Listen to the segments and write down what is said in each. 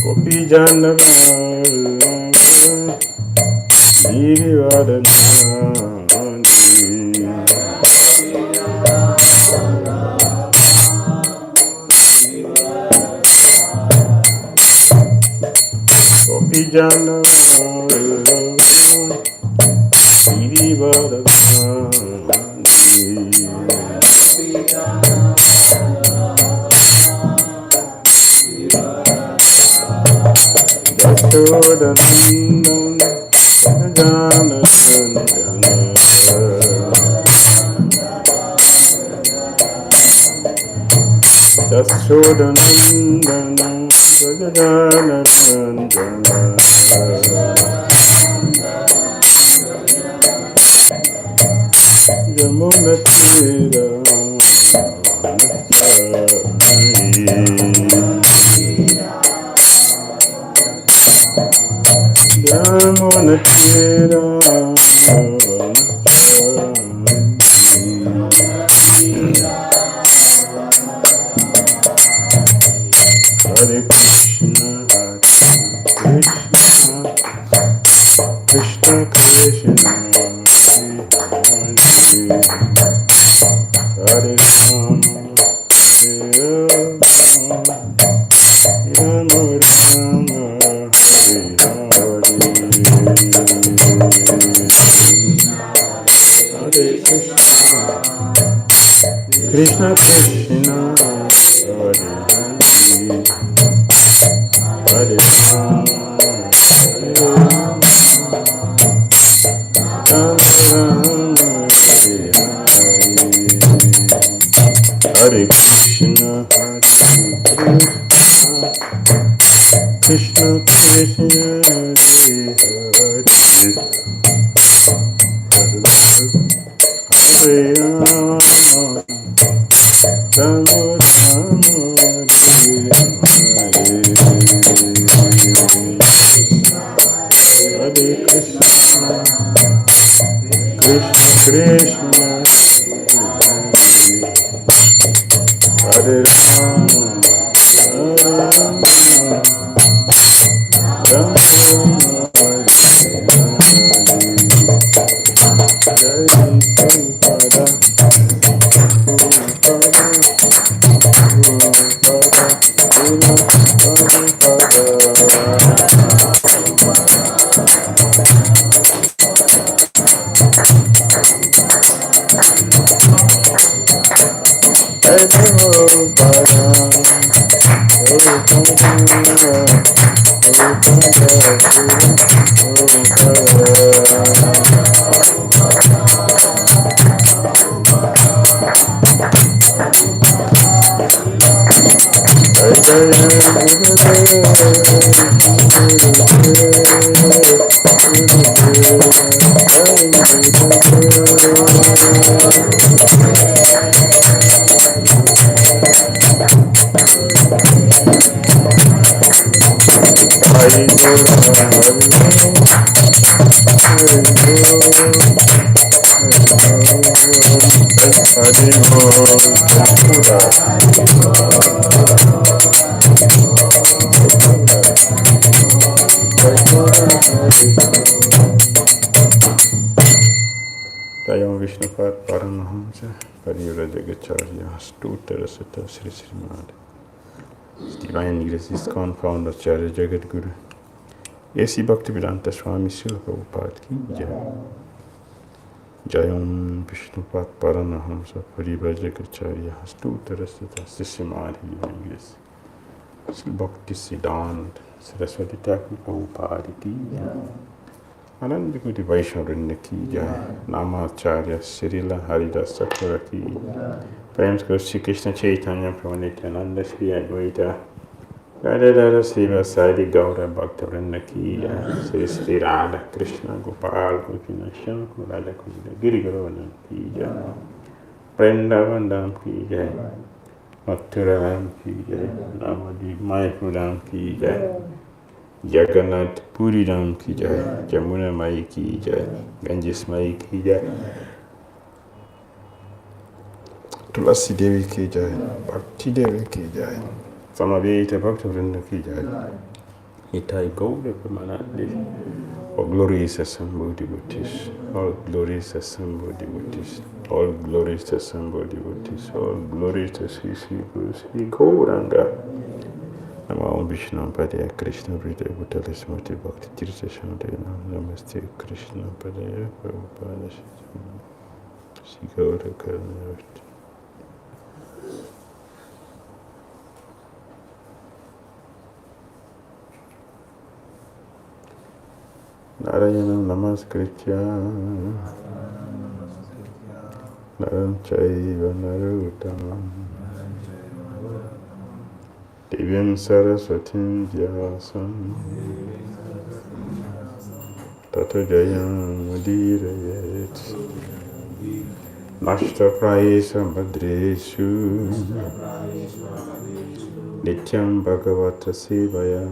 Gopi Janava Girivardhani Gopi Janava Girivardhani Yashodanandan Janasandana Yashodanandan Janasandana Yamunatira Yamunatira Hare Krishna, Hare Krishna, Krishna Krishna, Hare Rama, Rama Rama, Hare Hare Krishna, Krishna, Hare Hare Rama, Rama Rama, Hare Krishna, Krishna Krishna, Hare Rama, Rama Rama, Hare Krishna, Krishna Krishna, Hare Rama, Rama Rama, Jai Prabhupada, Srimad. Divine Grace ISKCON founder Acharya Jagat Guru A.C. Bhaktivedanta Swami Srila Prabhupada ki jai. Jayam Vishnupad Paramahamsa Parivajagacharya Stutarasita Srimad Divine Grace Sri Bhakti Siddhanta Saraswati Thakur Prabhupada ki jai. Anand Guru Vaishnavrinda ki jai. Namacharya Srila Haridas Thakur ki jai. प्रेम से श्री कृष्ण चैतन्य प्रभु नित्यानंद श्री अद्वैता गदाधर श्रीवासादि गौर भक्तवृंद की जय। श्री श्री राधा कृष्ण गोपाल गोपीनाथ श्याम राधा कुंड गिरिगोवर्धन की जय। वृंदावन धाम की जय। मथुरा धाम की जय। नवद्वीप मायापुर धाम की जय। जगन्नाथ पुरी धाम की जय। जमुना माई की जय। गंजिस माई की जय। तुलसी देवी की जय, भक्ति देवी की जय, Samaveta Bhakta Vrinda ki jai. Itai Gaura Pramanandi. All glories assemble devotees. All glories assemble devotees. All glories assemble devotees. All glories to Sri Sri Guru Sri Gauranga. Namo Vishnu Padaya Krishna Vrita Bhutala Smriti Bhakti Tirtha Shandena. Namaste Krishna Padaya Prabhupada Sri Gaura Karna. Narayanam Namaskritya Naram Chaiva Narottamam Divyam Saraswatim Vyasam Tata Jayam Udirayet Nashta Praisa Bhadreshu Nityam Bhagavata Sevaya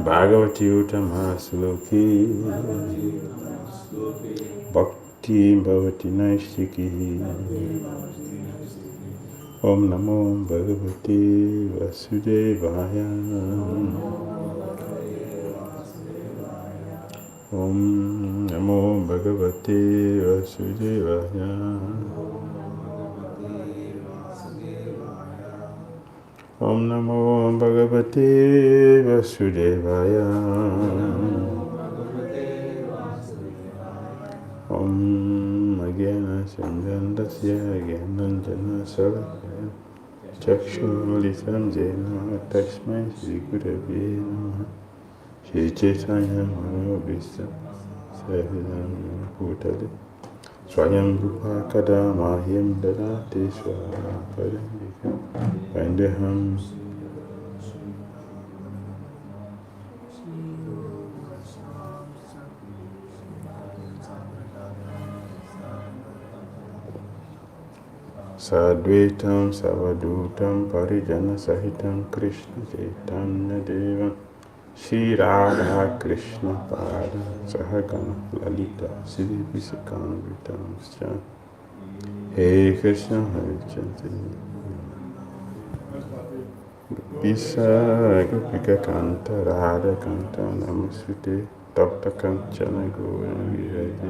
Bhagavati Uttama-sloki Bhakti Bhavati Naistiki Om Namo Bhagavati Vasudevaya Om Namo Bhagavati Vasudevaya Om Namo Bhagavate Vasudevaya Om Agyana Sandandasya Agyananjana Salakaya Chakshuritam Jena Tasmai Shri Gurave Namaha Shri Chaitanya Manobhista Savidam Bhutale Swayam Rupa Kada Mahyam Dadate Swara Paramika Vandeham Sadvaitam Savadutam Parijana Sahitam Krishna Chaitanya Devam Shri Radha Krishna Pada Sahagana Lalita Sri Visakanvitam Hey Krishna Hare Krishna Visa Gopika Kanta Radha Kanta Namasute Tapta Kanchana Gauranga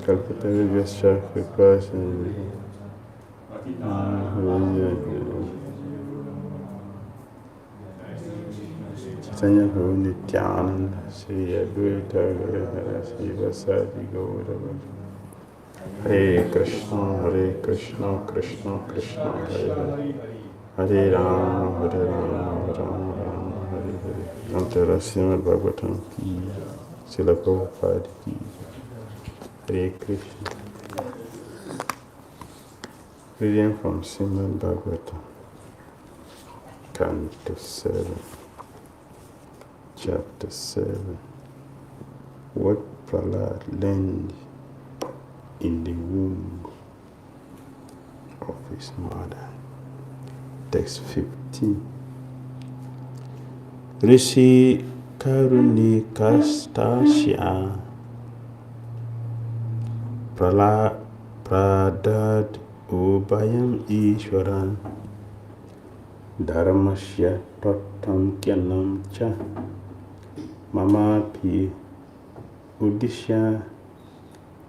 Kalpata Vyasya Kripasya Chaitanya Guru Nityananda Sri Advaita Gadadhara Sri Vasadi Gaurava Hare Krishna Krishna Krishna Hare Hare Hare Rama Rama Rama Hare Hare Antara Srimad Bhagavatam ki Srila Prabhupada ki Hare Krishna. Reading from Srimad Bhagavatam, Canto 7, Chapter 7. What Prahlad learned in the womb of his mother. Text 15. Rishi Karunikastasya Pradad Ubayam Ishwaran Dharmasya Tattam Kyanam Cha Mamapi Udishya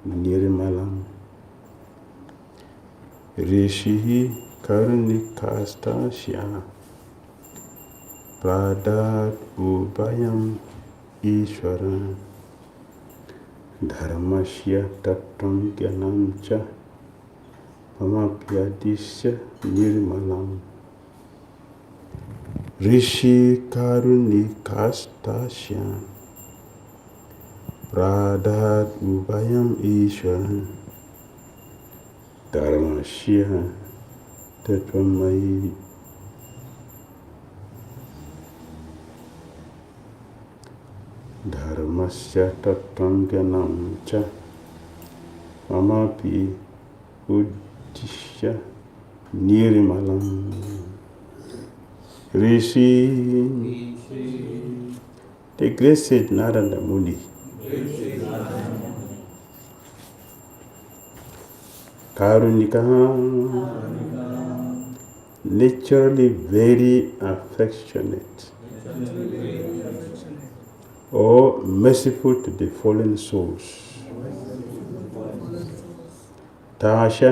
Nirmalam Rishi Karunikastasya Pradad Ubayam Ishwaran Dharmasya Tattam Kyanam Cha Amapyadisya Nirmalam Rishi Karunikastasya Pradad Ubayam Ishwaran Dharmasya Tattvamai Dharmasya Tattvam Gyanam Cha Mamapi Uddishya Nirmalam Rishi The great sage Narada Muni, Karunika, naturally very affectionate, or merciful to the fallen souls. Tasha,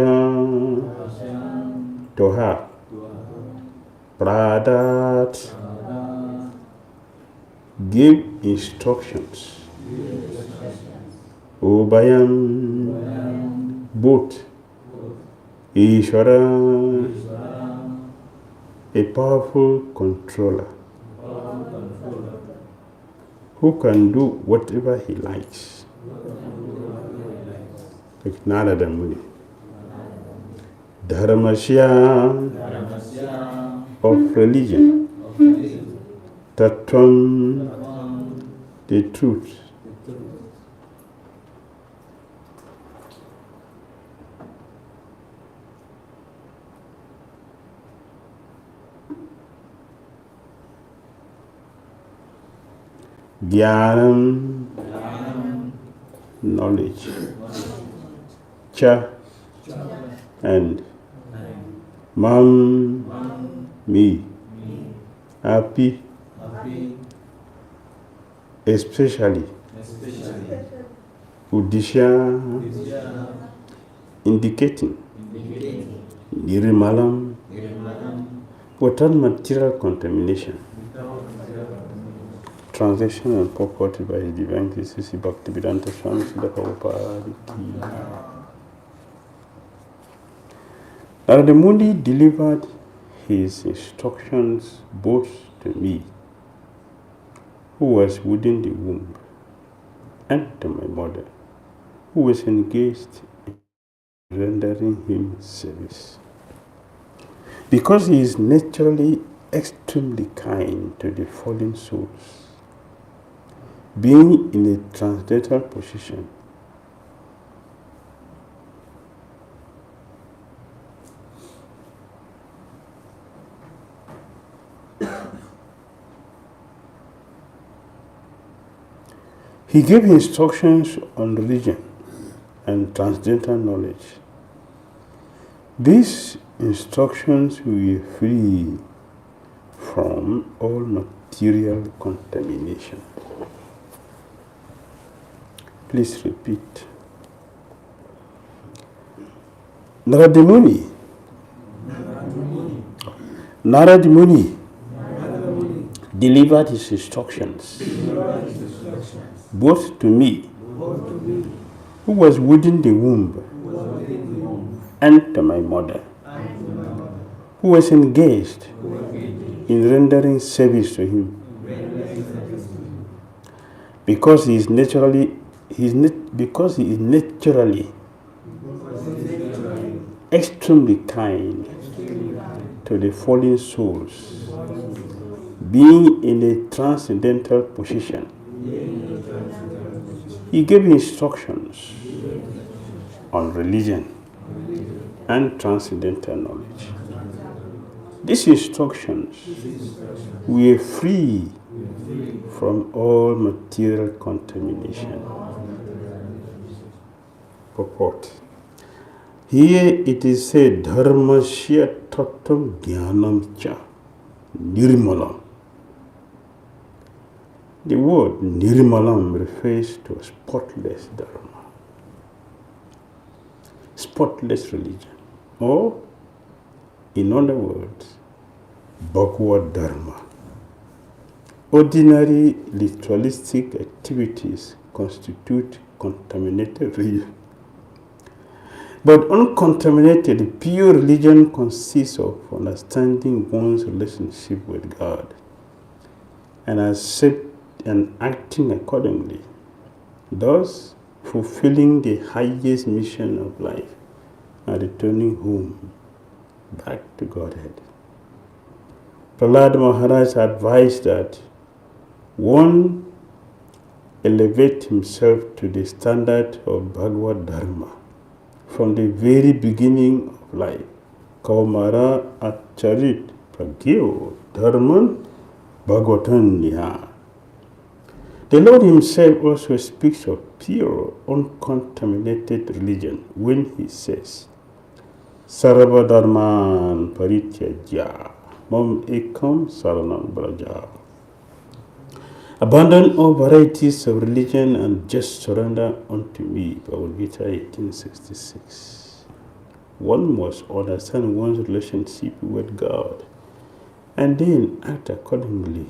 to her, Pradat, give instructions. 𝐒𝐰𝐴M, both. Ishvara, a powerful controller who can do whatever he likes. Like Narada Muni. Dharmasya, of religion. Tattvam, the truth. Jnanam, knowledge. Cha, and Mam, me. Happy, especially. Uddishya, indicating. Nirmalam, without material contamination. Translation and purport by His Divine Grace Bhakti Swami Prabhupada. Narada Muni delivered his instructions both to me, who was within the womb, and to my mother, who was engaged in rendering him service. Because he is naturally extremely kind to the fallen souls, being in a transcendental position, he gave instructions on religion and transcendental knowledge. These instructions were free from all material contamination. Please repeat. Narada Muni delivered his instructions both to me, who was within the womb, and to my mother, who was engaged in rendering service to him. Because he is naturally extremely kind to the fallen souls, being in a transcendental position. He gave instructions on religion and transcendental knowledge. These instructions were free from all material contamination. Purport. Here it is said, Dharmasya tattvam jnanam cha nirmalam. The word nirmalam refers to a spotless dharma, spotless religion, or, in other words, bhagavad dharma. Ordinary ritualistic activities constitute contaminated religion. But uncontaminated, pure religion consists of understanding one's relationship with God and acting accordingly, thus fulfilling the highest mission of life and returning home, back to Godhead. Prahlad Maharaj advised that one elevate himself to the standard of Bhagavad Dharma from the very beginning of life. Kaumara acharit pragyo dharman bhagavatam niha. The Lord himself also speaks of pure, uncontaminated religion when he says, Sarva dharman parityajya mam ekam saranam braja. Abandon all varieties of religion and just surrender unto me. Bhagavad Gita 1866. One must understand one's relationship with God and then act accordingly.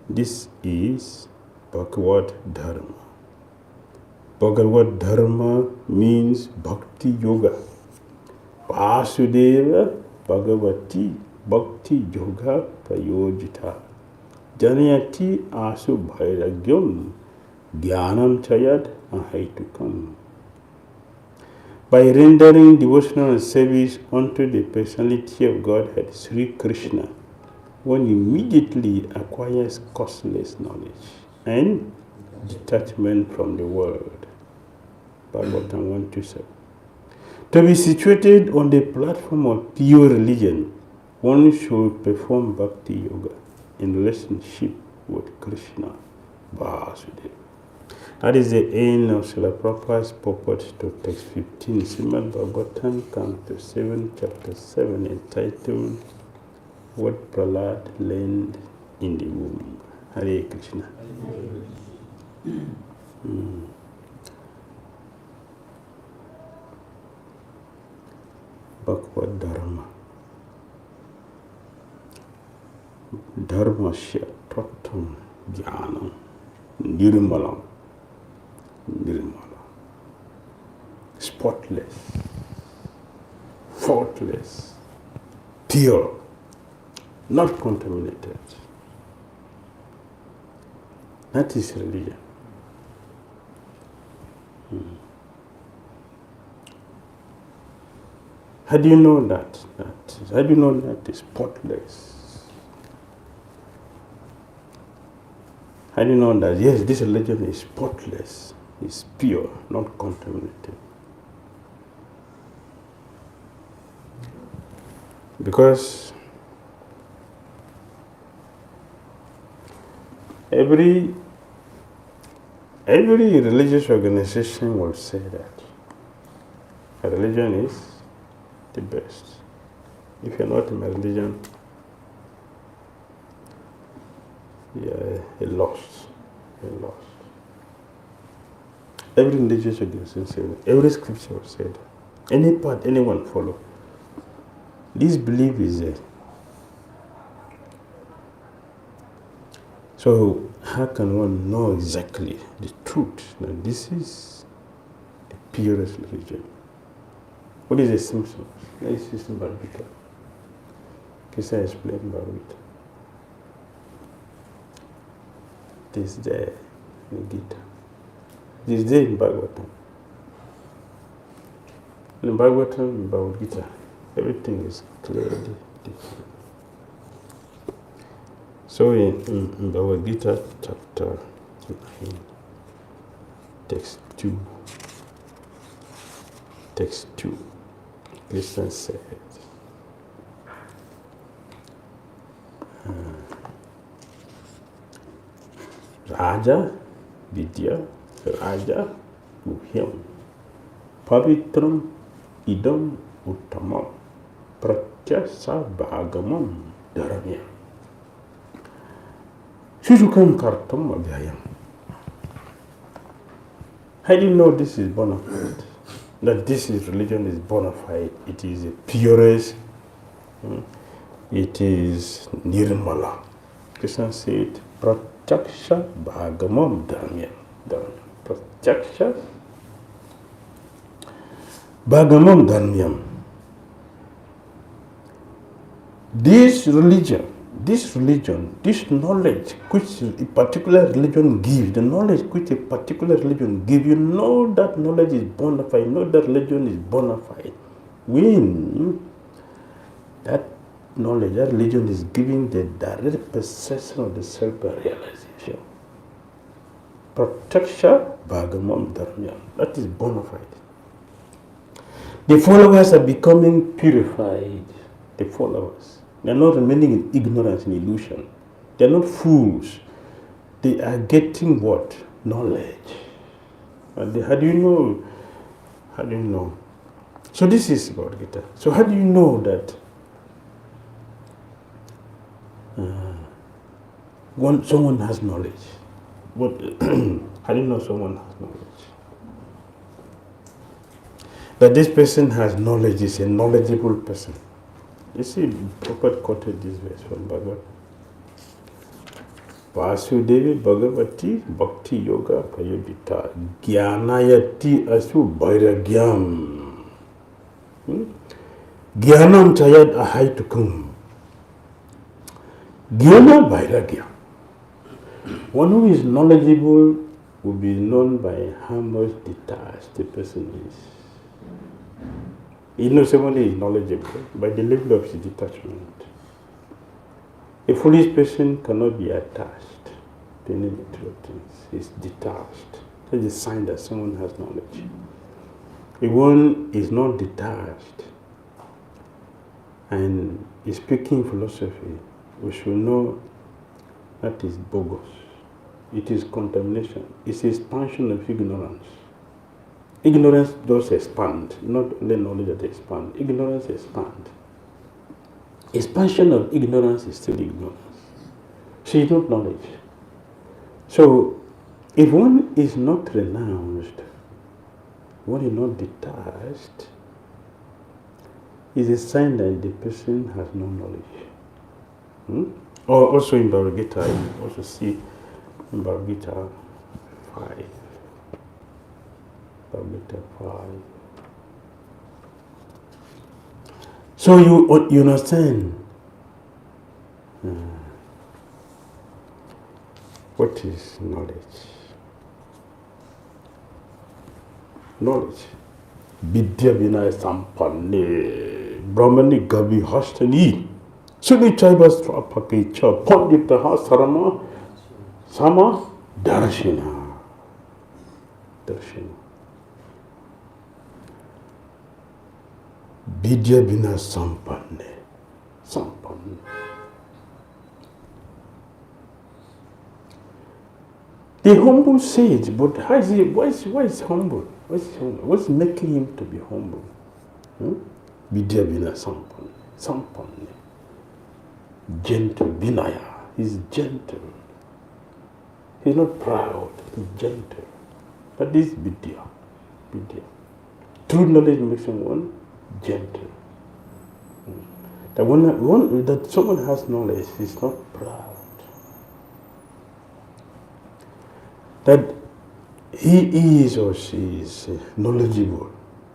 This is Bhagavad Dharma. Bhagavad Dharma means Bhakti Yoga. Vasudeva Bhagavati Bhakti Yoga Prayojita. Janayati Asu Bhairagyam Dhyanam Chayad Ahaitukam. By rendering devotional service unto the personality of Godhead, Sri Krishna, one immediately acquires costless knowledge and detachment from the world. Bhagavatam 127. To be situated on the platform of pure religion, one should perform Bhakti Yoga in relationship with Krishna, Vasudeva. That is the end of Srila Prabhupada's purport to text 15, Srimad Bhagavatam, Canto 7, Chapter 7, entitled What Prahlad Learned in the Womb. Hare Krishna. Bhagavad Dharma. Dharmasya Tattam Jnanam Nirmalam. Nirmala. Spotless. Faultless. Pure. Not contaminated. That is religion. How do you know that? How do you know that is spotless? How do you know that, yes, this religion is spotless, is pure, not contaminated? Because every religious organization will say that a religion is the best. If you're not in a religion, you're lost. You're lost. Every religious organization says that. Every scripture will say that. Any part anyone follow. This belief is there. So how can one know exactly the truth that this is the purest religion? What is the symptoms? Let's see some Bhagavata. Krishna explained Bhagavata. It is there in Gita. It is there in Bhagavatam. In Bhagavatam, in Bhagavad Gita, everything is clearly defined. So in Bhagavad Gita, chapter 9, text 2, Krishna said, Raja Vidya Raja Guhyam Pavitram Idam Uttamam Pratyasa Bhagamam Dharamya Shusukam Kartam Abhyayam. How do you know this is bona fide? That this is religion is bona fide. It is the purest. It is Nirmala. Krishna said, Pratyaksha Bhagamam Dharamya. Pratyaksha Bhagamam Dharamyam. This knowledge which a particular religion gives, the knowledge which a particular religion gives, you know that knowledge is bona fide, know that religion is bona fide. When that knowledge, that religion is giving the direct perception of the self-realization. Pratyaksha Bhagamam Dharamya. That is bona fide. The followers are becoming purified. The followers. They are not remaining in ignorance and illusion. They are not fools. they are getting what? Knowledge. And how do you know? How do you know? So this is about Gita. So how do you know that someone has knowledge? What? How do you know someone has knowledge? That this person has knowledge is a knowledgeable person. You see, Prabhupada quoted this verse from Bhagavad. Vasudevi Bhagavati Bhakti Yoga Prayodita Jnanayati Asu Vairagyam Jnanam Chayat Ahaitukam Jnana Vairagya. One who is knowledgeable will be known by how much detached the person is. You know, somebody is knowledgeable by the level of his detachment. A foolish person cannot be attached to any material things. He's detached. That's a sign that someone has knowledge. If one is not detached and is speaking philosophy, we should know that is bogus. It is contamination. It's expansion of ignorance. Ignorance does expand, not only knowledge that expands. Ignorance expands. Expansion of ignorance is still ignorance. So it's not knowledge. So if one is not renounced, one is not detached, is a sign that the person has no knowledge. Or also in Bhagavad Gita, you also see in Bhagavad Gita 5. Bhagavad Gita 5. So you understand what is knowledge? Knowledge. Vidya vinaya sampanne brahmani gavi hastani suni chaivas pakecha panditaha sarama sama darshina. Vidya vinaya sampanne. The humble sage, but how is he? Why is he humble? What's making him to be humble? Vidya vinaya sampanne. Gentle, vinaya. He's gentle. He's not proud. He's gentle. That is vidya. True knowledge makes someone gentle. That someone has knowledge is not proud. That he is or she is knowledgeable,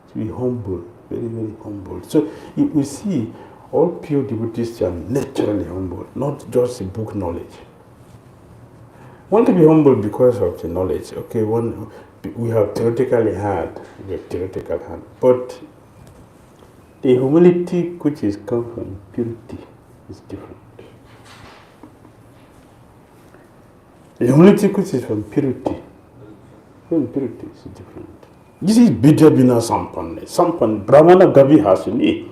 to be humble, very, very humble. So we see all pure devotees are naturally humble, not just a book knowledge. One to be humble because of the knowledge. Okay, we have theoretically had, but the humility which is come from purity is different. The humility which is from purity is different. This is Vidya Vinaya Sampanne. Brahmana Gavi Hasini.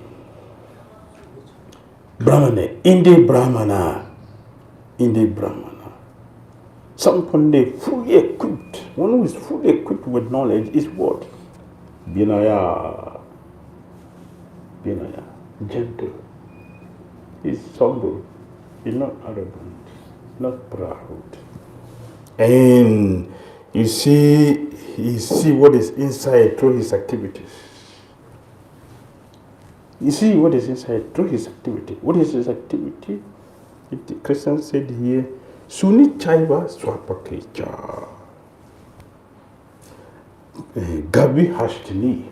Brahmane, Indi Brahmana. Sampanne, fully equipped. One who is fully equipped with knowledge is what? Vinaya. Gentle. He's humble. He's not arrogant. Not proud. And you see what is inside through his activities. You see what is inside through his activity. What is his activity? The Christian said here, Suni Chaiva Swapakecha. Gavi Hashtini.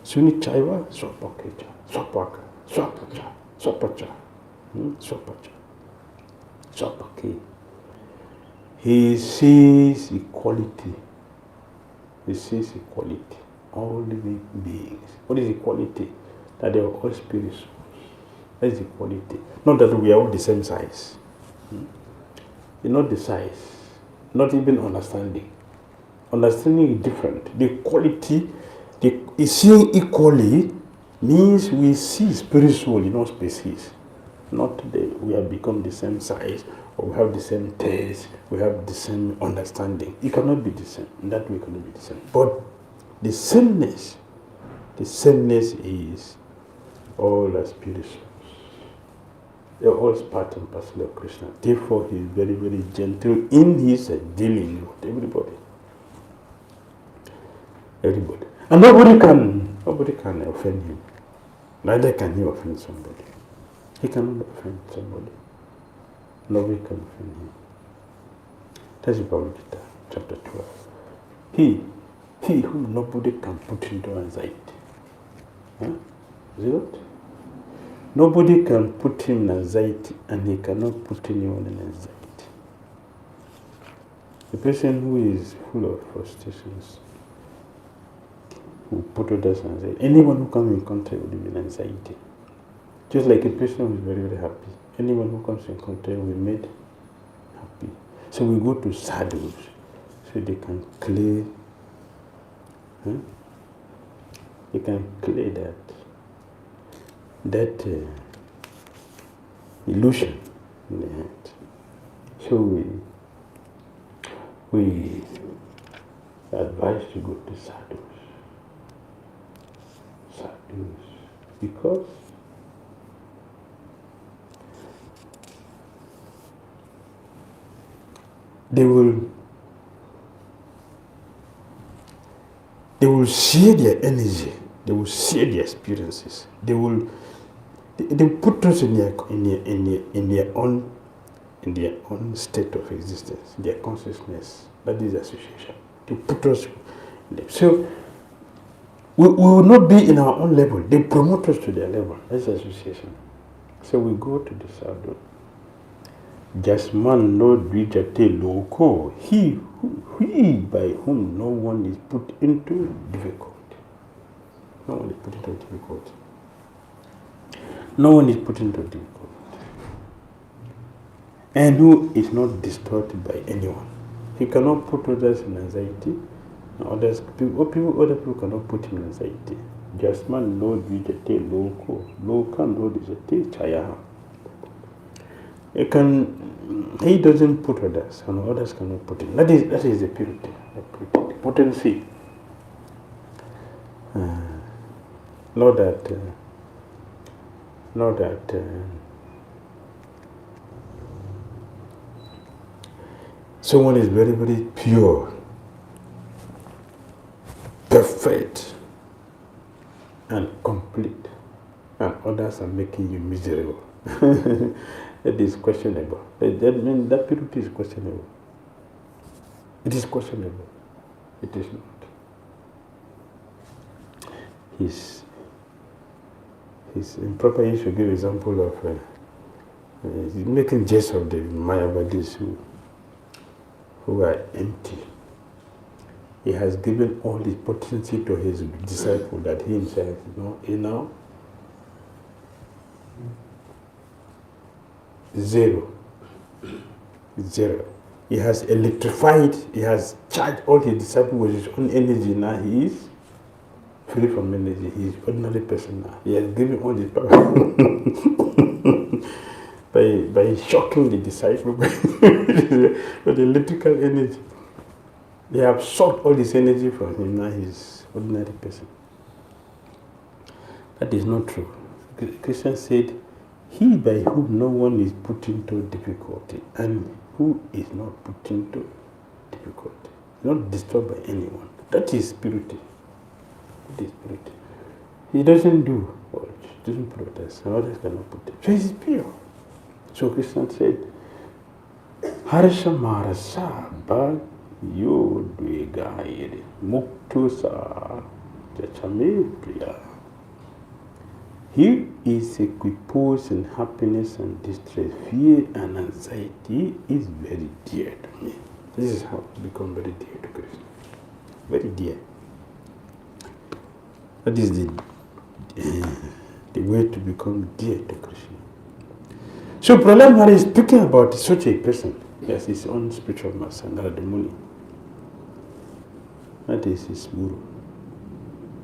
Suni Chaiva Swapakecha. Swapake. He sees equality. All living beings. What is equality? That they are all spirits. That is equality. Not that we are all the same size. It's not the size. Not even understanding. Understanding is different. The quality, seeing equally means we see spiritually, not species. not we have become the same size, or we have the same taste, we have the same understanding. It cannot be the same. In that way, it cannot be the same. But the sameness is all as spirit souls. They're all part and parcel of Krishna. Therefore, he is very, very gentle in his dealing with everybody. Everybody. And nobody can offend him. Neither can he offend somebody. He cannot offend somebody. Nobody can offend him. That's Bhagavad Gita, chapter 12. He whom nobody can put into anxiety. Huh? Is it not? Nobody can put him in anxiety, and he cannot put anyone in anxiety. A person who is full of frustrations will put others in anxiety. Anyone who comes in contact with him in anxiety. Just like a person who is very, very happy. Anyone who comes in contact will be made happy. So we go to sadhus, so they can clear, they can clear that illusion in the head. So we advise to go to sadhus. Because they will share their energy, they will share their experiences, they put us in their own state of existence, their consciousness. That is association. They put us in them. So we will not be in our own level. They promote us to their level. That's association. So we go to the sadhu. Jasman no dvijate loko, he by whom no one is put into difficulty. No one is put into difficulty. No one is put into difficulty. And who is not distorted by anyone. He cannot put others in anxiety. Other people cannot put him in anxiety. Jasman no dvijate loko, loka no dvijate chaya. He doesn't put others, and others cannot put him. That is the purity, the potency. Not that someone is very, very pure, perfect, and complete, and others are making you miserable. That is questionable. That purity is questionable. It is questionable. It is not. He's improper. He should give example of he's making jest of the Mayavadis who are empty. He has given all his potency to his disciple that he himself is now zero. He has electrified, he has charged all his disciples with his own energy. Now he is free from energy. He is ordinary person now. He has given all his power by shocking the disciples with electrical energy. They have sucked all his energy from him. Now he is ordinary person. That is not true. Krishna said, he by whom no one is put into difficulty, and who is not put into difficulty, not disturbed by anyone. That is purity. That is purity. He doesn't do what he doesn't put others, and others cannot put him. So he is pure. So Krishna said, Harsha Marasa Bhag Yo Dvegaire Muktusa Jachame Priya. He is equiposed in happiness and distress. Fear and anxiety is very dear to me. This is how to become very dear to Krishna. Very dear. That is the way to become dear to Krishna. So Prahlad Maharaj is speaking about such a person. He has his own spiritual master, Narada Muni. That is his guru,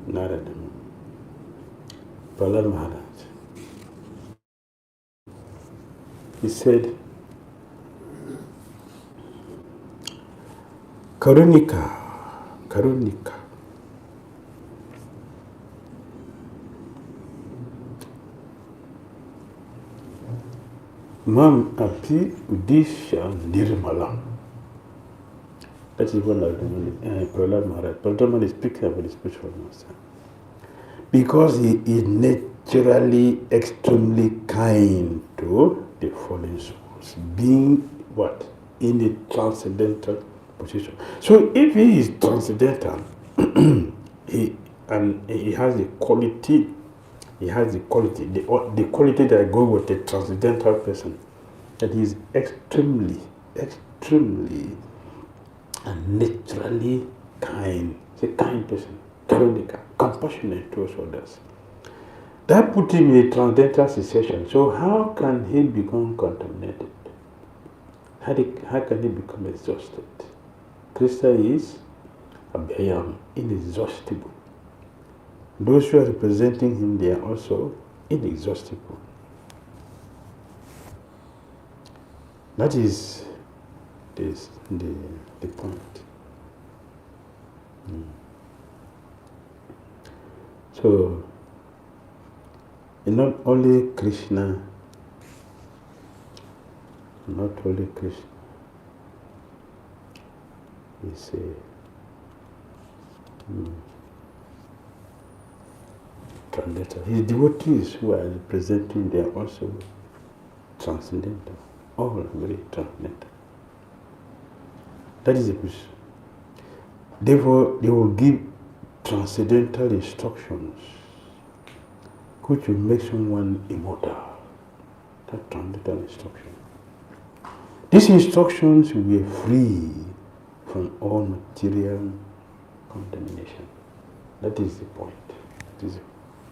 Narada Muni. Prahlad Maharaj. he said, Karunika. Mam api udisha nirmalam. That is one of the Prahlad Maharaj. Prahlad is speaking about the spiritual master. Because he is naturally extremely kind to the fallen souls, being what? In a transcendental position. So if he is transcendental, he has the quality, the quality that goes with a transcendental person, that he is extremely and naturally kind. He's a kind person, compassionate towards others. That put him in a transcendental situation. So how can he become contaminated? How can he become exhausted? Krishna is abhyayam, inexhaustible. Those who are representing him, they are also inexhaustible. That is the point. So, not only Krishna is transcendental. His devotees who are representing, they are also transcendental. All very transcendental. That is the question. Therefore, they will give transcendental instructions which will make someone immortal. That transcendental instruction. These instructions will be free from all material contamination. That is the point.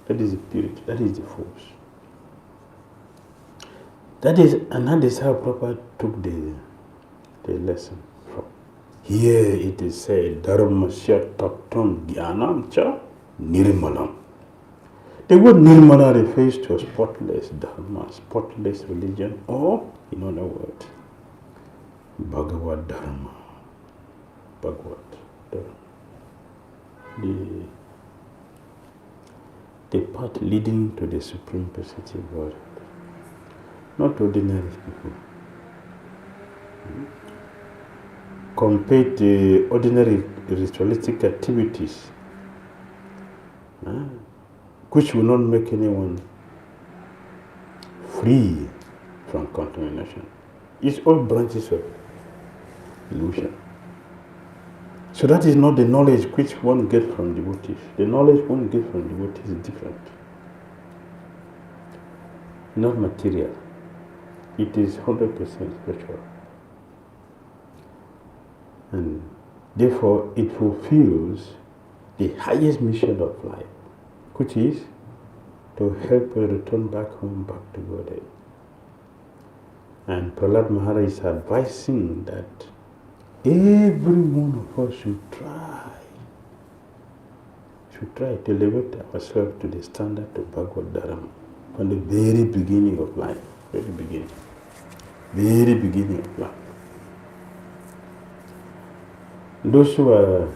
That is the purity. That is the force. That is how Prabhupada took the lesson from. Here it is said, Dharmasya Tattam Jnanam Cha Nirmalam. The word Nirmala refers to a spotless Dharma, spotless religion, or, in other words, Bhagavad Dharma. Bhagavad Dharma. The path leading to the Supreme Personality of God. Not ordinary people. Compared to ordinary ritualistic activities, which will not make anyone free from contamination. It's all branches of illusion. So that is not the knowledge which one gets from devotees. The knowledge one gets from devotees is different. Not material. It is 100% spiritual. And therefore it fulfills the highest mission of life, which is to help us return back home, back to Godhead. And Prahlad Maharaj is advising that every one of us should try to elevate ourselves to the standard of Bhagavad Dharma from the very beginning of life, very beginning of life. Those who are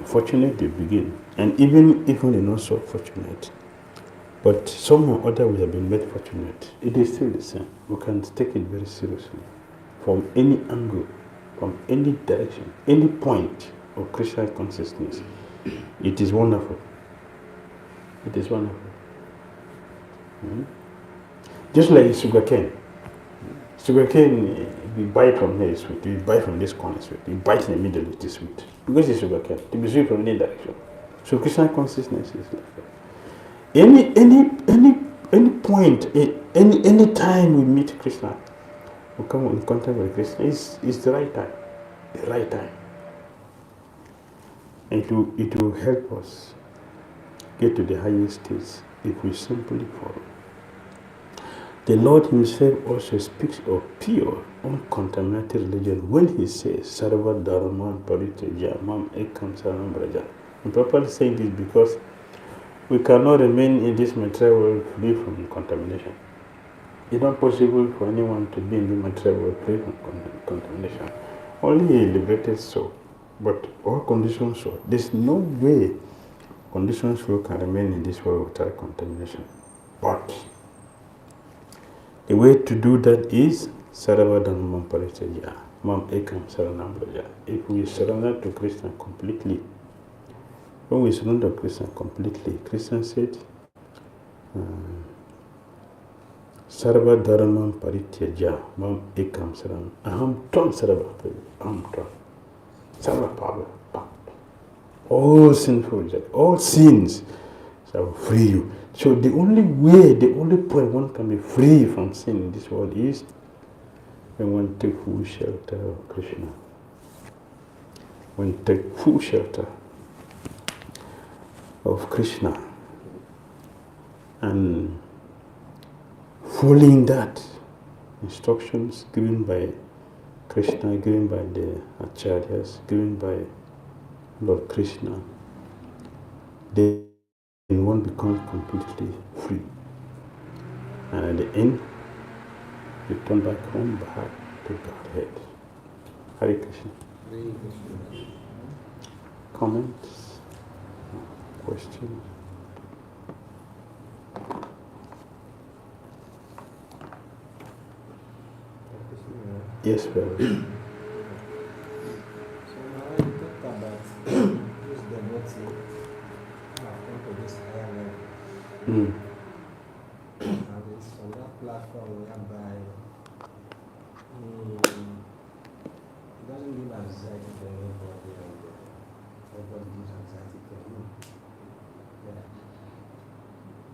fortunate, they begin, and even if they're not so fortunate, but somehow or other we have been made fortunate, it is still the same. We can take it very seriously, from any angle, from any direction, any point of Krishna consciousness. It is wonderful. It is wonderful. Just like sugarcane. Sugarcane, we buy from here, it's sweet. We buy from this corner, it's sweet. We buy in the middle, it is sweet. Because it's sugarcane. To be sweet from any direction. So Krishna consciousness is like that. Any point, any time we meet Krishna, we come in contact with Krishna, it's the right time. The right time. And it will help us get to the highest states if we simply follow. The Lord himself also speaks of pure, uncontaminated religion when he says, Sarva Dharma Paritaja Mam Ekam Saram Braja. I'm properly saying this because we cannot remain in this material world free from contamination. It's not possible for anyone to be in the material world free from contamination. Only a liberated soul. But all conditioned soul, there's no way conditioned soul can remain in this world without contamination. But the way to do that is Sarvadam Mam Parityajya, Mam Ekam Saranam. If we surrender to Krishna completely, when we surrender to Krishna completely, Krishna said, Sarva Dharamam Parityajya, Mam Ekam Saranam. Aham Tvam Sarva, Aham Tvam. Sarva Pava, all sinful, all sins shall free you. So the only way, the only point one can be free from sin in this world is when one takes full shelter of Krishna. When take full shelter of Krishna and following that instructions given by Krishna, given by the acharyas, given by Lord Krishna, then one becomes completely free. And at the end, you turn back home, back to Godhead. Hare Krishna. Hare Krishna. Comments? Questions? Yes, brother. So now you talked about this devotee have come to this higher level. And it's on that platform whereby he doesn't give anxiety to anybody and nobody gives anxiety to him. Yeah.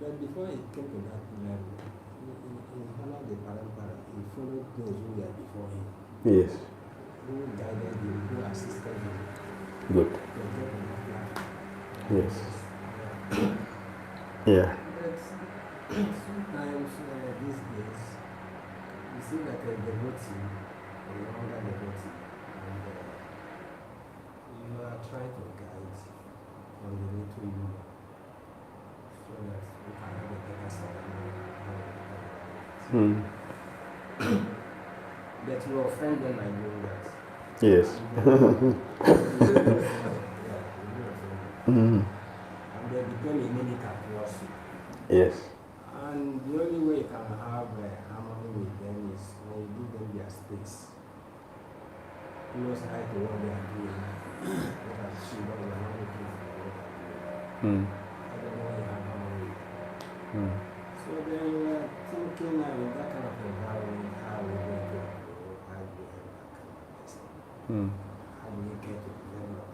But before he came to that level, he followed the parampara. He followed those who were before him. Yes. Who guided him, who assisted him. Good. To get on that platform. Yes. Yeah. But sometimes these days, you see like a devotee, a younger devotee, and you are trying to guide on the little you, so that you can have a better understanding. But you offend them by doing that. Yes. And they become inimical towards you. Yes. And the only way you can have harmony with them is when you give them their space. Close eye to what they are doing. What are she doing? They are not looking for what they are doing. I don't know why you have harmony with them. So then you are thinking in that kind of environment, how are we going to grow? How do we have that kind of person? How do we get to the level of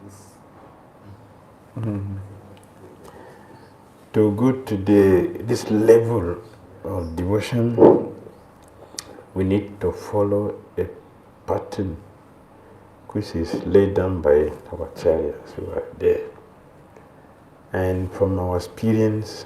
this? To go to this level of devotion, we need to follow a pattern which is laid down by our acharyas who are there. And from our experience,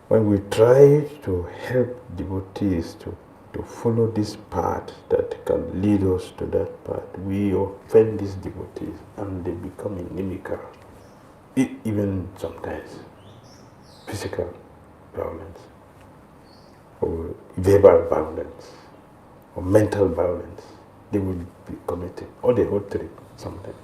when we try to help devotees to follow this path that can lead us to that path, we offend these devotees and they become inimical. Even sometimes physical violence, or verbal violence, or mental violence, they will be committed, or the whole three sometimes.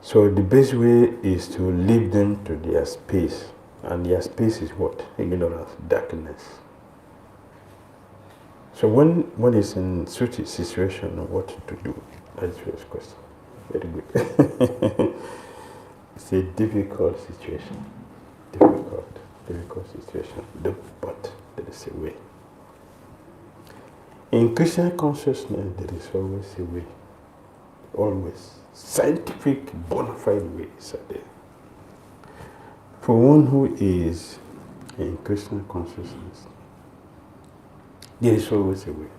So the best way is to leave them to their space, and their space is what? Ignorance, darkness. So when one is in such a situation, what to do? That's the first question. Very good. It's a difficult situation. Difficult situation. But there is a way. In Krishna consciousness, there is always a way. Always. Scientific, bona fide ways are there. For one who is in Krishna consciousness, there is always a way.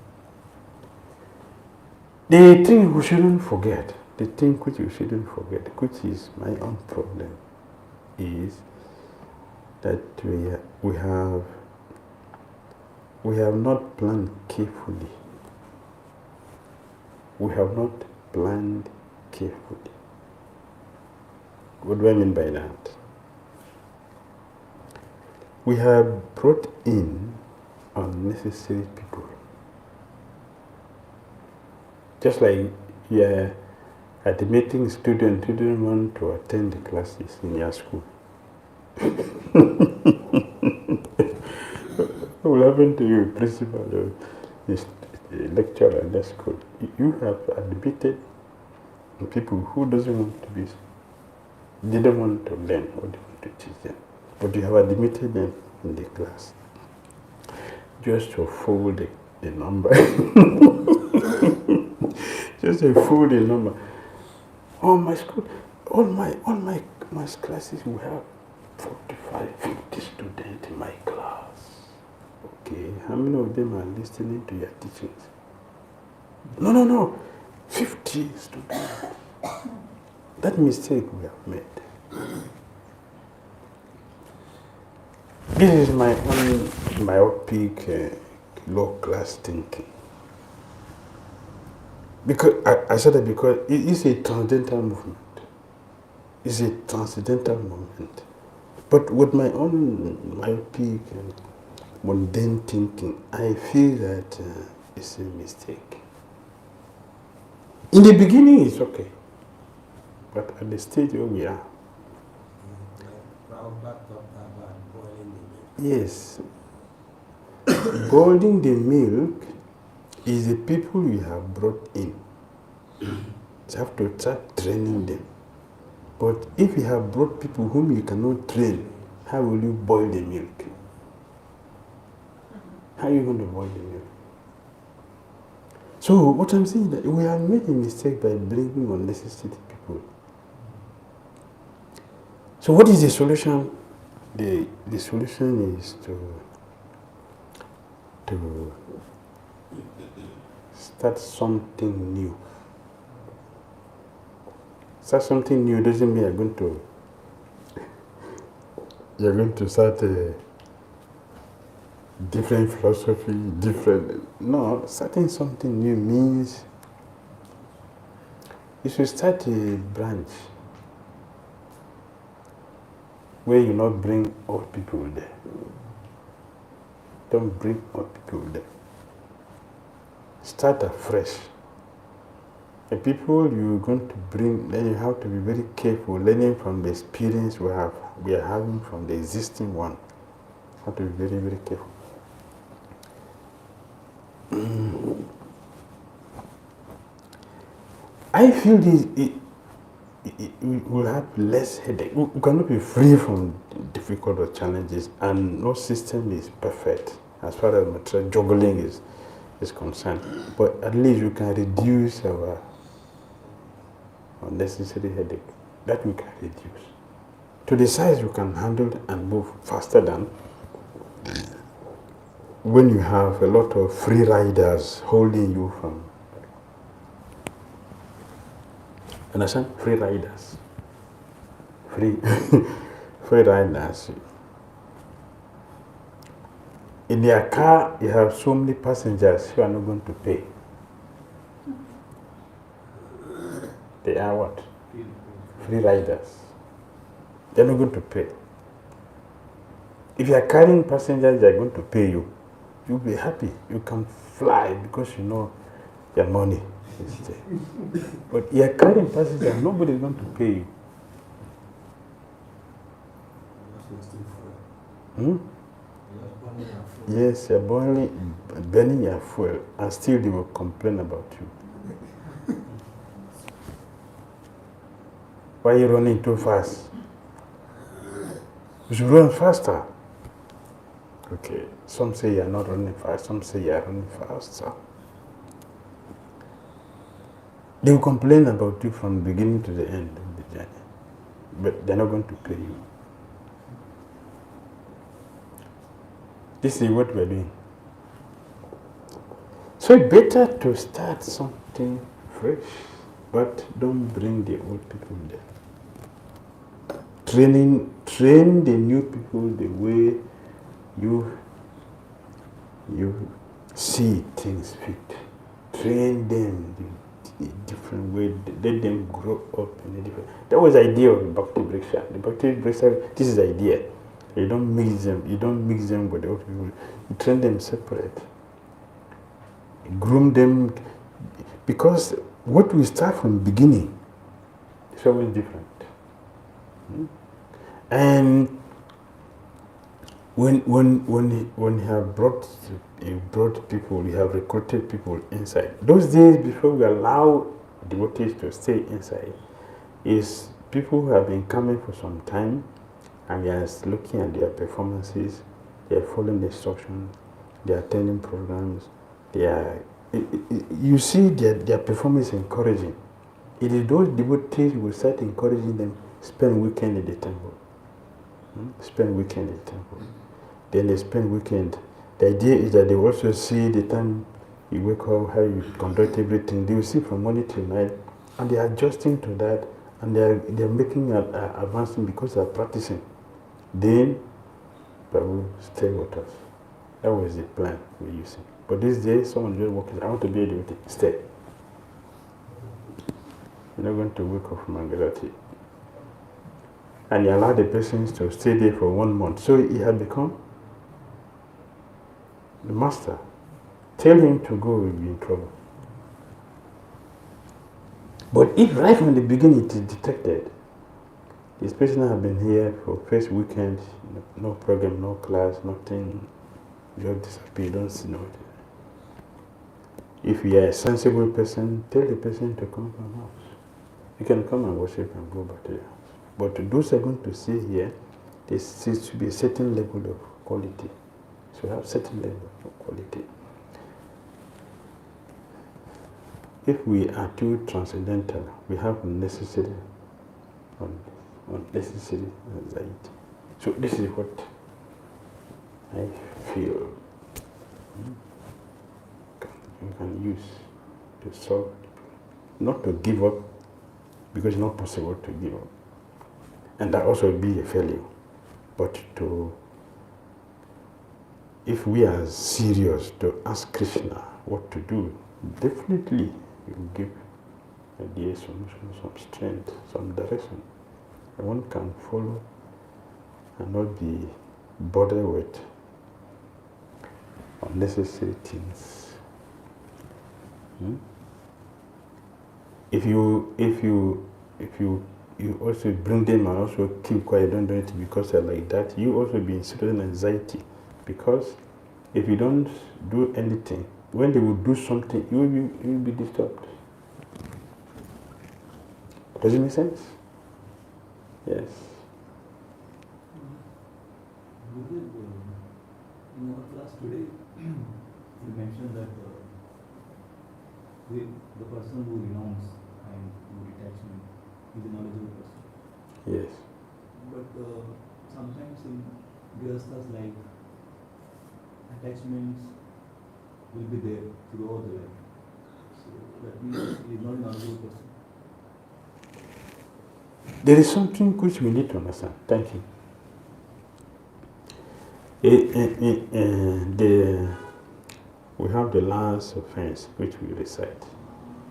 The thing we shouldn't forget, which is my own problem, is that we have not planned carefully. We have not planned carefully. What do I mean by that? We have brought in unnecessary people. Just like you are admitting students who don't want to attend the classes in your school. What will happen to you, principal or lecturer in that school? You have admitted people who doesn't want to be, they don't want to learn or they want to teach them. But you have admitted them in the class just to fool the number. Just to fool the number. Oh, my school, all my classes will have 45, 50 students in my class. Okay, how many of them are listening to your teachings? No, 50 students. That mistake we have made. This is my own myopic, low-class thinking. Because I said that because it is a transcendental movement. It's a transcendental movement. But with my own myopic and mundane thinking, I feel that it's a mistake. In the beginning, it's okay. But at the stage where we are, yes, boiling the milk is the people you have brought in. You have to start training them. But if you have brought people whom you cannot train, how will you boil the milk? How are you going to boil the milk? So what I'm saying is that we have made a mistake by bringing unnecessary people. So what is the solution? The solution is to start something new. Start something new doesn't mean you're going to start a different philosophy, no, starting something new means you should start a branch where you not bring old people there. Don't bring old people there. Start afresh. The people you're going to bring, then you have to be very careful, learning from the experience we are having from the existing one. You have to be very, very careful. I feel it will have less headache. We cannot be free from difficult challenges, and no system is perfect as far as material juggling is concerned. But at least we can reduce our unnecessary headache. That we can reduce. To the size we can handle and move faster than when you have a lot of free riders holding you from. Understand? Free riders. Free riders. In their car, you have so many passengers who are not going to pay. They are what? Free riders. They're not going to pay. If you are carrying passengers, they are going to pay you. You'll be happy. You can fly because you know your money is there. But you are carrying passengers, nobody is going to pay you. Yes, you're burning your fuel, and still they will complain about you. Why are you running too fast? You should run faster. Okay, some say you're not running fast, some say you're running faster. They will complain about you from the beginning to the end of the journey, but they're not going to pay you. This is what we're doing. So it's better to start something fresh, but don't bring the old people there. Train the new people the way you see things fit. Train them in a different way. Let them grow up in a different. That was the idea of the Bhakti Vriksha. The Bhakti Vriksha, this is the idea. You don't mix them. You don't mix them with the old people. You train them separate. Groom them, because what we start from the beginning is always different. And when you have brought people, you have recruited people inside. Those days before we allow devotees to stay inside, is people who have been coming for some time and they are looking at their performances, they are following the instructions, they are attending programs, they are, you see their performance is encouraging. It is those devotees who will start encouraging them, spend weekend in the temple. Spend weekend in the temple. Then they spend weekend. The idea is that they also see the time you wake up, how you conduct everything. They will see from morning till night, and they are adjusting to that, and they are making advancement because they are practicing. Then, Prabhu, stay with us. That was the plan we're using. But these days, someone just walking, I want to be a devotee. Stay. You're not going to wake up from anxiety. And you allow the persons to stay there for 1 month. So he had become the master. Tell him to go, we'll be in trouble. But if right from the beginning it is detected, this person has been here for first weekend, no program, no class, nothing, you have disappeared, you don't see no. If you are a sensible person, tell the person to come from house. You can come and worship and go back to your house. But those who are going to stay here, there seems to be a certain level of quality. So have certain level of quality. If we are too transcendental, we have unnecessary anxiety. So this is what I feel you can use to solve the problem. Not to give up, because it's not possible to give up. And that also be a failure. But if we are serious to ask Krishna what to do, definitely he will give ideas, some strength, some direction. And one can follow and not be bothered with unnecessary things. If you also bring them and also keep quiet, don't do it because they're like that, you also be in certain anxiety. Because if you don't do anything, when they will do something, you will be disturbed. Does it make sense? Yes. In our class today, you mentioned that the person who renounces and who detachment is a knowledgeable person. Yes. But sometimes in Grihastha's life, attachments will be there throughout the life. So that means he is not a knowledgeable person. There is something which we need to understand. Thank you. We have the last offense which we recite.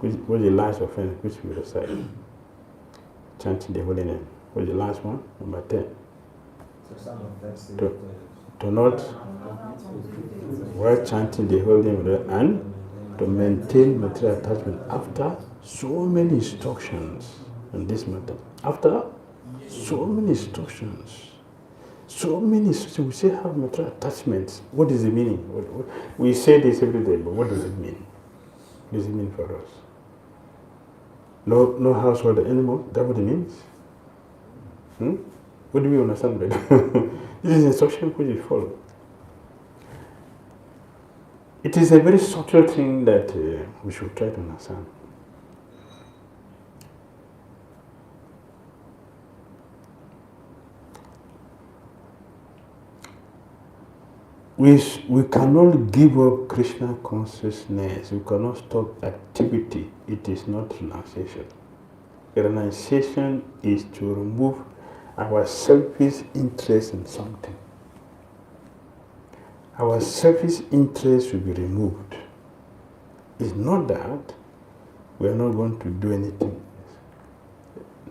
What is the last offense which we recite? Chanting the holy name. What is the last one? Number 10. To not while chanting the holy name and to maintain material attachment after so many instructions on this matter. After so many instructions. So many instructions, we say have material attachments. What is the meaning? We say this every day, but what does it mean? What does it mean for us? No household anymore? Is that what it means? What do we understand by that? This is instruction which we follow. It is a very subtle thing that we should try to understand. We cannot give up Krishna consciousness. We cannot stop activity. It is not renunciation. Renunciation is to remove our selfish interest in something. Our selfish interest will be removed. It's not that we are not going to do anything.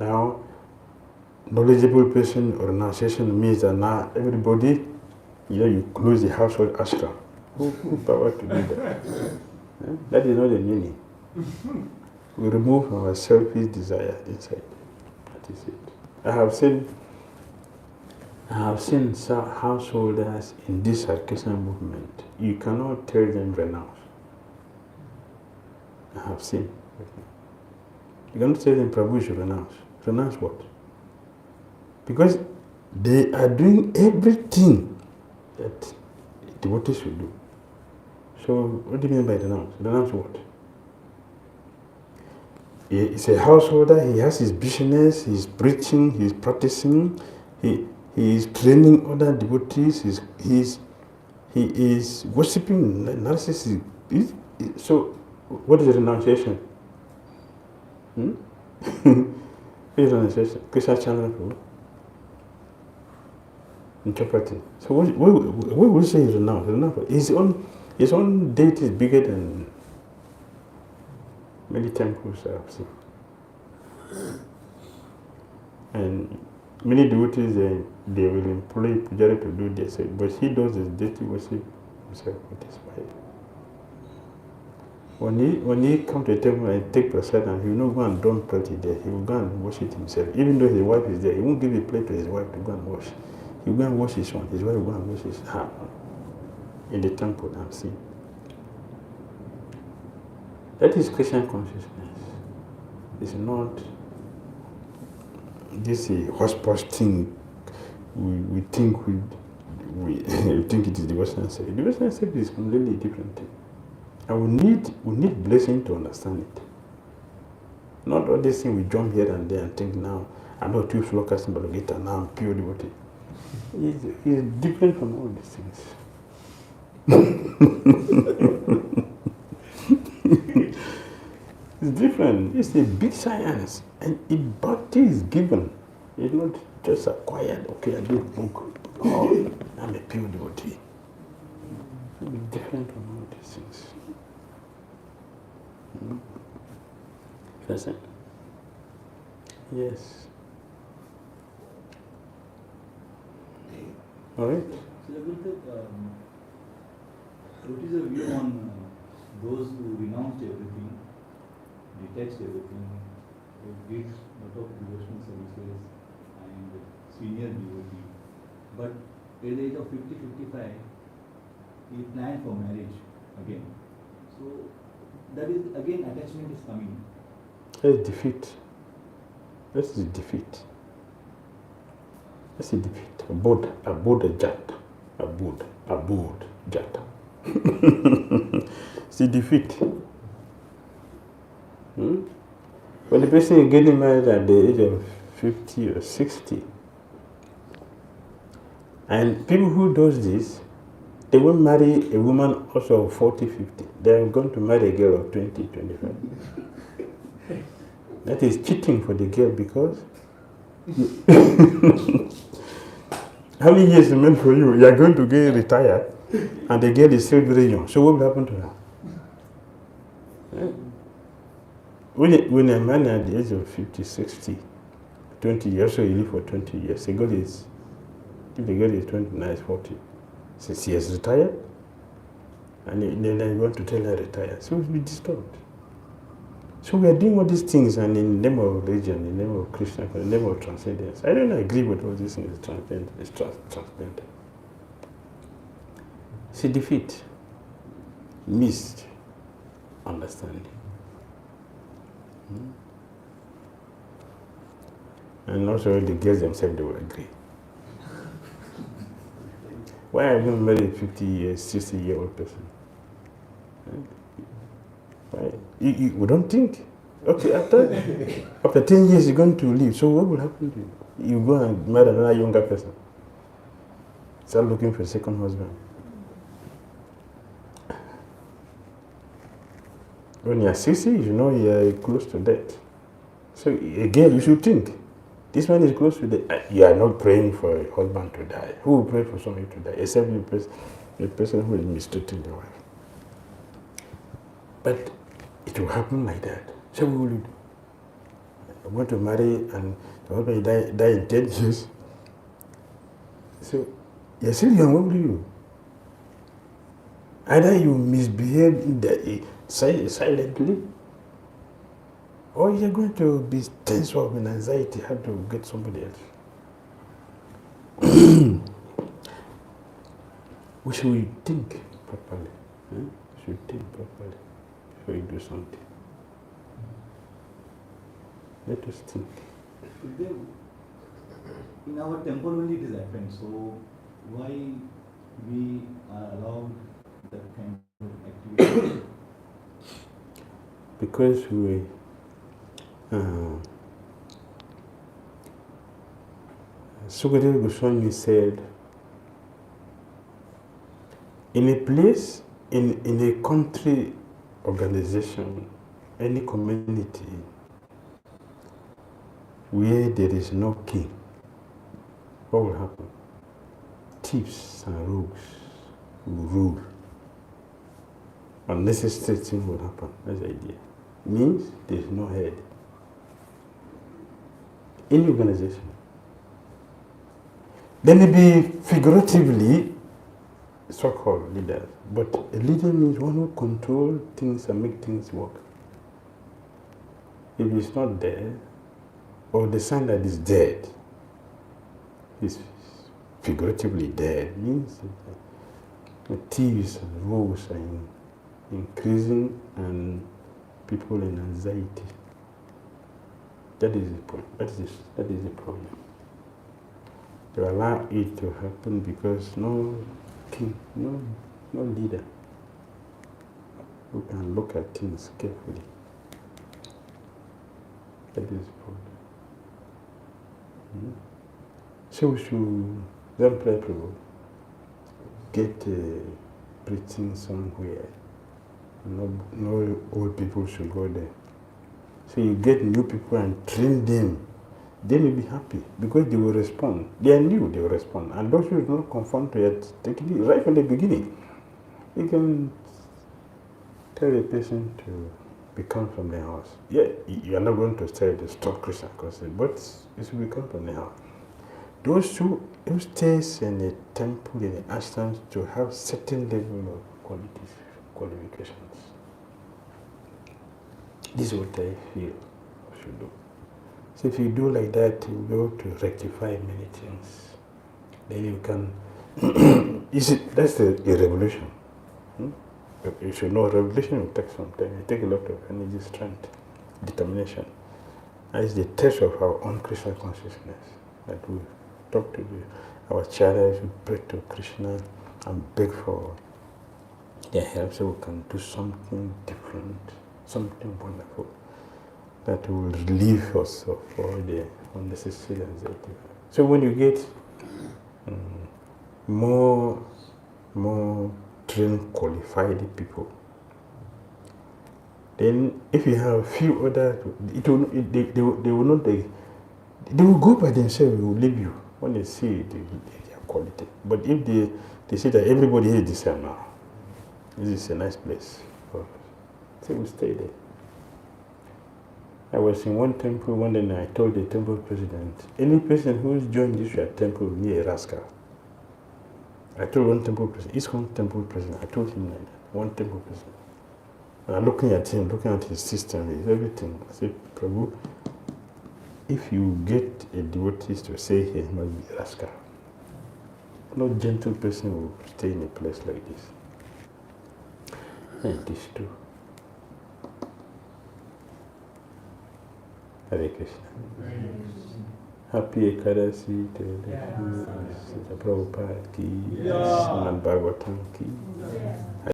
Now knowledgeable person or renunciation means that now everybody, you close the household ashram. Who power to do that? That is not the meaning. We remove our selfish desire inside. That is it. I have seen householders in this ISKCON movement. You cannot tell them renounce. I have seen. You cannot tell them Prabhu should renounce. Renounce what? Because they are doing everything that devotees should do. So what do you mean by renounce? Renounce what? He's a householder, he has his business, he's preaching, he's practicing, he is training other devotees, he is worshipping narcissists. So what is renunciation? What is renunciation? Krishna channel interpreting. So what would you say is renounce? His own deity is bigger than many temples I have seen. And many devotees, they will employ Pujari to do this, but he does his deity worship himself with his wife. When he comes to a temple and take prasad, and he will not go and dump plate there, he will go and wash it himself. Even though his wife is there, he won't give a plate to his wife to go and wash. He will go and wash his one, his wife will go and wash his hand. In the temple, I've seen. That is Christian consciousness. It's not this horse thing we think we think it is the Western sect. The Western sect is completely different thing. And we need blessing to understand it. Not all these things we jump here and there and think now, I'm not too slow casting Balogita, now I'm pure devotee. It's different from all these things. It's different. It's a big science, and Bhakti is given. It's not just acquired. Okay, I do a book. Oh, I'm a pure devotee. It's different from all these things. Understand? Yes. All right. So, what is your view on those who renounced everything, detached everything, did lot of devotional services and senior devotee, but at the age of 50-55, he planned for marriage again. So that is again attachment is coming. That's defeat. That's the defeat. That's a defeat. Abod jat. Abod jat. It's a defeat. When the person is getting married at the age of 50 or 60, and people who does this, they won't marry a woman also of 40, 50. They are going to marry a girl of 20, 25. That is cheating for the girl because how many years remain for you? You are going to get retired and the girl is still very young. So what will happen to her? When a man at the age of 50, 60, 20 years, so you live for 20 years, if the girl is 29, 40, since she has retired, and then you want to tell her retire, so it will be disturbed. So we are doing all these things, and in the name of religion, in the name of Krishna, in the name of transcendence. I don't agree with all these things. It's transcendental. It's a defeat, missed understanding. And also the girls themselves, they will agree. Why are you going to marry a 50 years, 60-year-old person? Why? We don't think. Okay, after 10 years you're going to leave, so what will happen to you? You go and marry another younger person. Start looking for a second husband. When you're 60, you know you're close to death. So again, you should think, this man is close to death. You are not praying for a husband to die. Who will pray for somebody to die? Except the person who is mistreating the wife. But it will happen like that. So what will you do? I'm going to marry and the husband die in 10 years. So you're still young, what will you do? Either you misbehave silently, or you're going to be tense up in anxiety, have to get somebody else. We should think properly. We should think properly before you do something. Let us think. In our temple only it is happened, so why we are allowed that kind of activity? Because 𝐁𝐡𝐚𝐤𝐭𝐢 Swami said, in a place, in a country, organization, any community where there is no king, what will happen? Thieves and rogues will rule. Unnecessary things will happen. That's the idea. Means there is no head. Any organization. There may be figuratively so-called leaders, but a leader means one who controls things and make things work. If it's not there, or the sign that is dead, is figuratively dead, means the thieves and rogues are increasing and people in anxiety. That is the point. That is the problem. They allow it to happen because no king, no leader who can look at things carefully. That is the problem. So we should, young people, get preaching somewhere. No old people should go there. So you get new people and train them. They may be happy because they will respond. They are new, they will respond. And those who do not conform to it, take it right from the beginning. You can tell a person to become from the house. Yeah, you are not going to say the stop Christian concept, but it should become from the house. Those who stays in a temple, in the ashrams, to have certain level of qualifications. This is what I feel we should do. So if you do like that, you will be able to rectify many things. Then you can, you see, that's a revolution. You should know a revolution will take some time. It takes a lot of energy, strength, determination. That is the test of our own Krishna consciousness. That we talk to our charities, we pray to Krishna and beg for their help so we can do something different, something wonderful that will relieve us of all the unnecessary anxiety. So when you get more trained, qualified people, then if you have a few other, they will go by themselves, they will leave you when they see their quality. But if they say that everybody is the same now, this is a nice place for us, they will stay there. I was in one temple one day and I told the temple president, any person who is joined this temple will be a rascal. I told one temple president, ISKCON temple president, I told him like that, one temple president. And I'm looking at him, looking at his system, his everything. I said, Prabhu, if you get a devotee to say he must be a rascal, no gentle person will stay in a place like this. And it is true. Hare Krishna. Happy Ekadasi to the Prabhupada ki, Srimad bhagavatam ki.